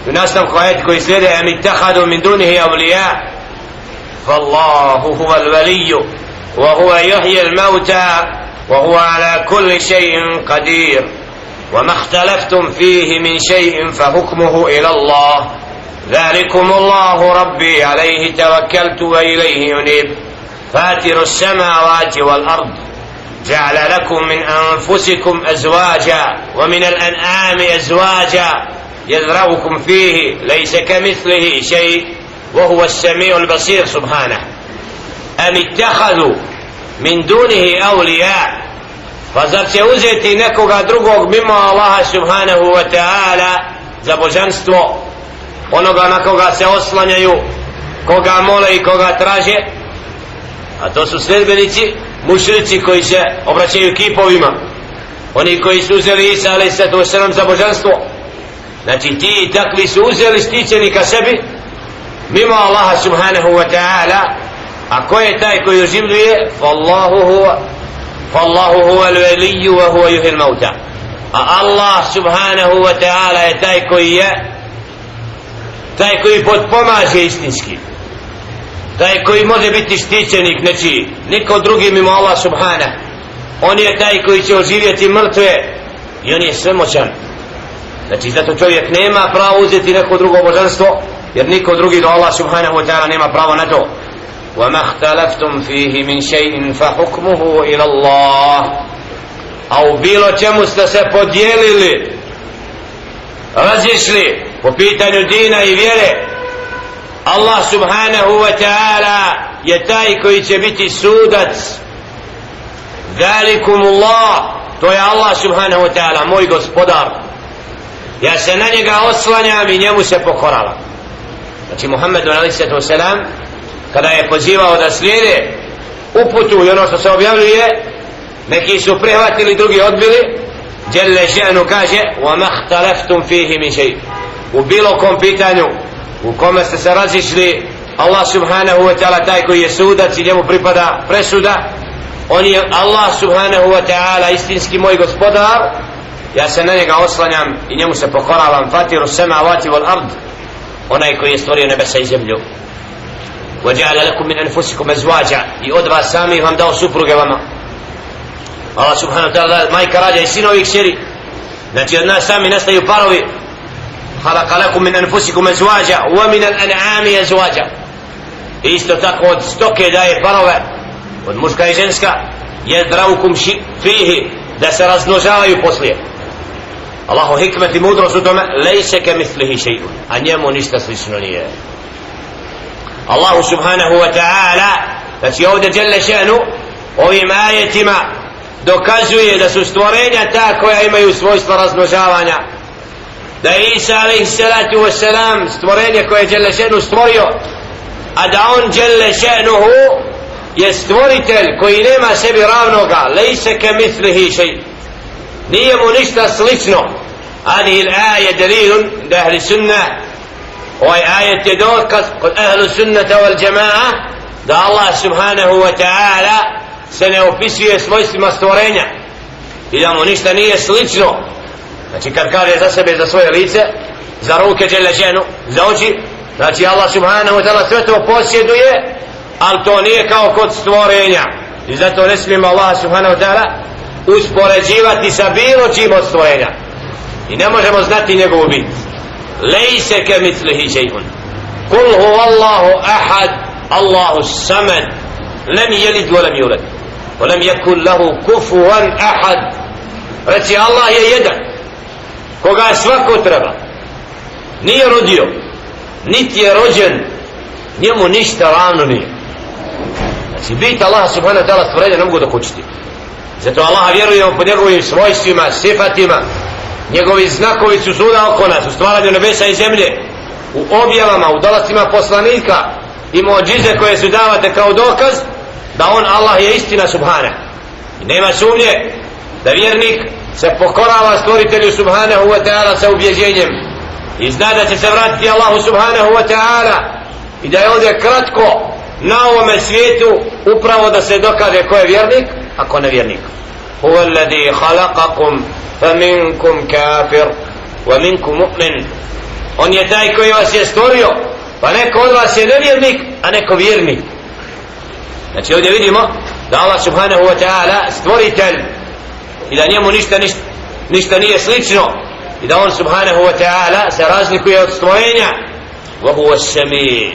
u nastavku ajeti koji slijede am ittakhadu min dunihi awliya fallahu huwa al-waliyyu wa huwa yuhyi al-mauta wa huwa ala kulli shay'in qadir وما اختلفتم فيه من شيء فحكمه إلى الله ذلكم الله ربي عليه توكلت وإليه ينيب فاتر السماوات والأرض جعل لكم من أنفسكم أزواجا ومن الأنعام أزواجا يذرؤكم فيه ليس كمثله شيء وهو السميع البصير سبحانه أم اتخذوا من دونه أولياء Pa zar će uzeti nekoga drugog mimo Allaha subhanahu wa ta'ala za božanstvo, onoga na koga se oslanjaju, koga mole i koga traže? A to su sljedbenici mušrici koji se obraćaju kipovima, oni koji su uzeli Isa a.s. za božanstvo. Znači ti i takvi su uzeli stičenika sebi mimo Allaha subhanahu wa ta'ala. A ko je taj koji oživljuje? فالله هو الولي وهو يحيي الموتى الله سبحانه وتعالى je taj koji potpomaže istinski, taj koji može biti štićenik nečiji, niko drugi mimo Allah subhanahu. On je taj koji će oživjeti mrtve i on je svemoćan. Znači zato čovjek nema pravo uzeti neko drugo božanstvo, jer niko drugi do Allah subhanahu wa ta'ala nema pravo na to. وما اختلفتم فيه من شيء فحكمه إلى الله أو bilo čemu ste se podijelili, razišli po pitanju dina i vjere, Allah subhanahu wa ta'ala je taj koji će biti sudac. Zalikumullah, to je Allah subhanahu wa ta'ala, moj gospodar, ja se na njega oslanjam i njemu se pokoravam. Znači Muhammedu a.s. kada je pozivao da slijede uputu i ono što se objavljuje, neki su prihvatili, drugi odbili. Jelle še'nu kaže وَمَا اخْتَلَفْتُمْ فِيهِ مِنْ شَيْءٍ, u bilo kom pitanju u kome ste se razišli, Allah subhanahu wa ta'ala taj koji je sudac i njemu pripada presuda. On je Allah subhanahu wa ta'ala istinski moj gospodar, ja se na njega oslanjam i njemu se pokoravam. Fatiru samavati wal ard, onaj koji je stvorio nebesa i zemlju. وَجَعَلَ لَكُمْ مِنْ أَنْفُسِكُمْ أَزْوَاجًا, i od vas samih vam dao supruge vama. Allah subhanahu wa ta'ala majka rađa i sinovi i kćeri, znači od nas sami nastaju parovi. خَلَقَ لَكُمْ مِنْ أَنْفُسِكُمْ أَزْوَاجًا وَمِنَ الْأَنْعَامِ أَزْوَاجًا, isto tako od stoke daje parove, od muška i ženska. يَذْرَؤُكُمْ فِيهِ, da se razmnožavaju poslije. Allahu hikmet i mudrost u tome. لَيْسَ كَمِثْلِهِ شَيْءٌ, a njemu ništa slično nije. Allahu subhanahu wa ta'ala, znači ovdje dželle še'nu ovim ajetima dokazuje da su stvorenja ta koja imaju svojstva razmnožavanja, da je Isa alaihi salatu wassalam stvorenje koje je dželle še'nu stvorio, a da on dželle še'nuhu je stvoritelj koji nema sebi ravnoga. Lejse ke mislihi šej, nije mu ništa slično. Hadhihi al-aja dalilun da ahli sunnah, ovaj ajet je dokaz kod ahlu sunnata wal jamaa da Allah subhanahu wa ta'ala se ne opisuje svojstvima stvorenja i da mu ništa nije slično. Znači kad kaže za sebe, za svoje lice, za ruke dželle še'nu, za oči, znači Allah subhanahu wa ta'ala sve to posjeduje, ali to nije kao kod stvorenja. I zato ne smijemo Allah subhanahu wa ta'ala uspoređivati sa bilo čim od stvorenja i ne možemo znati njegovu bit. ليس كمثله شيء قل هو الله أحد الله الصمد لم يلد ولم يولد ولم يكن له كفوا أحد. Reci Allah je jedan koga svako treba, nije rodio niti je rođen, njemu ništa ravno nije. Znači bit Allah subhanahu wa ta'ala stvorenja ne mogu dokučiti. Zato Allah vjerujemo po njegovim svojstvima, sifatima. Njegovi znakovi su svuda oko nas, u stvaranju nebesa i zemlje, u objavama, u dolascima poslanika i muadžize koje su davate kao dokaz da on Allah je istina subhanahu. I nema sumnje da vjernik se pokorava stvoritelju subhanahu wa ta'ala sa ubjeđenjem i zna da će se vratiti Allahu subhanahu wa ta'ala i da je ovdje kratko na ovome svijetu upravo da se dokaže ko je vjernik, a ko nevjernik. Huwa alladhi khalaqakum فمنكم كافر ومنكم مؤمن, On je taj koji vas je stvorio, pa neko od vas je nevjernik, a neko vjernik. Znači ovdje vidimo da Allah subhanahu wa ta'ala stvoritelj i da njemu ništa nije slično i da on subhanahu wa ta'ala se razlikuje od stvorenja. Wa huwa as-sami'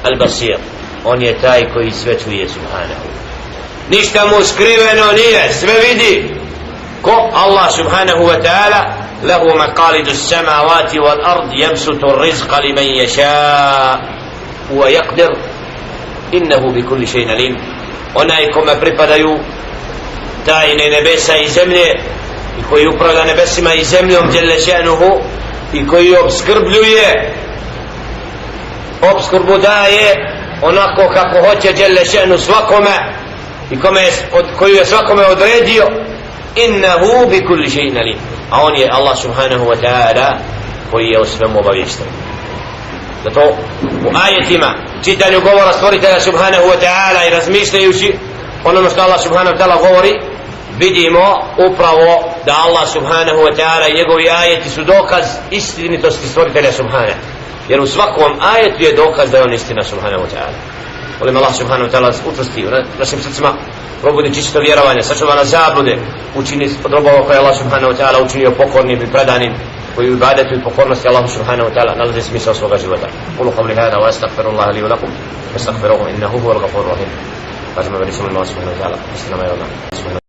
al-basir. On je taj koji sve čuje subhanahu. Ništa mu skriveno nije, sve vidi. Ko? Allah subhanahu wa ta'ala lahu maqalidu as-samawati wal-ard yabsutu ar-rizqa liman yasha' wa yaqdir innahu bi kulli shay'in alim. Onaj kome pripadaju tajne nebesa i zemlje i koji upravlja nebesima i zemljom dželle še'nuhu i koji obskrbljuje, obskrbu daje onako kako hoće dželle še'nu svakome i koju je svakome odredio. Innahu bi kulli shay'in alim. A on je Allah subhanahu wa ta'ala koji je o svemu obaviješten. Zato u ajetima, čitanju govora stvoritelja subhanahu wa ta'ala i razmišljajući onome što Allah subhanahu wa ta'ala govori, vidimo upravo da Allah subhanahu wa ta'ala i njegovi ajeti su dokaz istinitosti stvoritelja subhanahu. Jer u svakom ajetu je dokaz da je on istina subhanahu wa ta'ala. Volim Allah subhanahu wa ta'ala učvrsti u našim srcima, probudi čisto vjerovanje, sačuva nas zablude, učini od robova koje Allah subhanahu wa ta'ala učinio pokornim i predanim, koji u ibadetu i pokornosti Allahu subhanahu wa ta'ala nalazi smisao svoga života. Qulu qawli hada wa astaghfirullaha li wa lakum fastaghfiruhu innahu huwal ghafurur rahim. Kažemo veličamo Allah subhanahu wa ta'ala.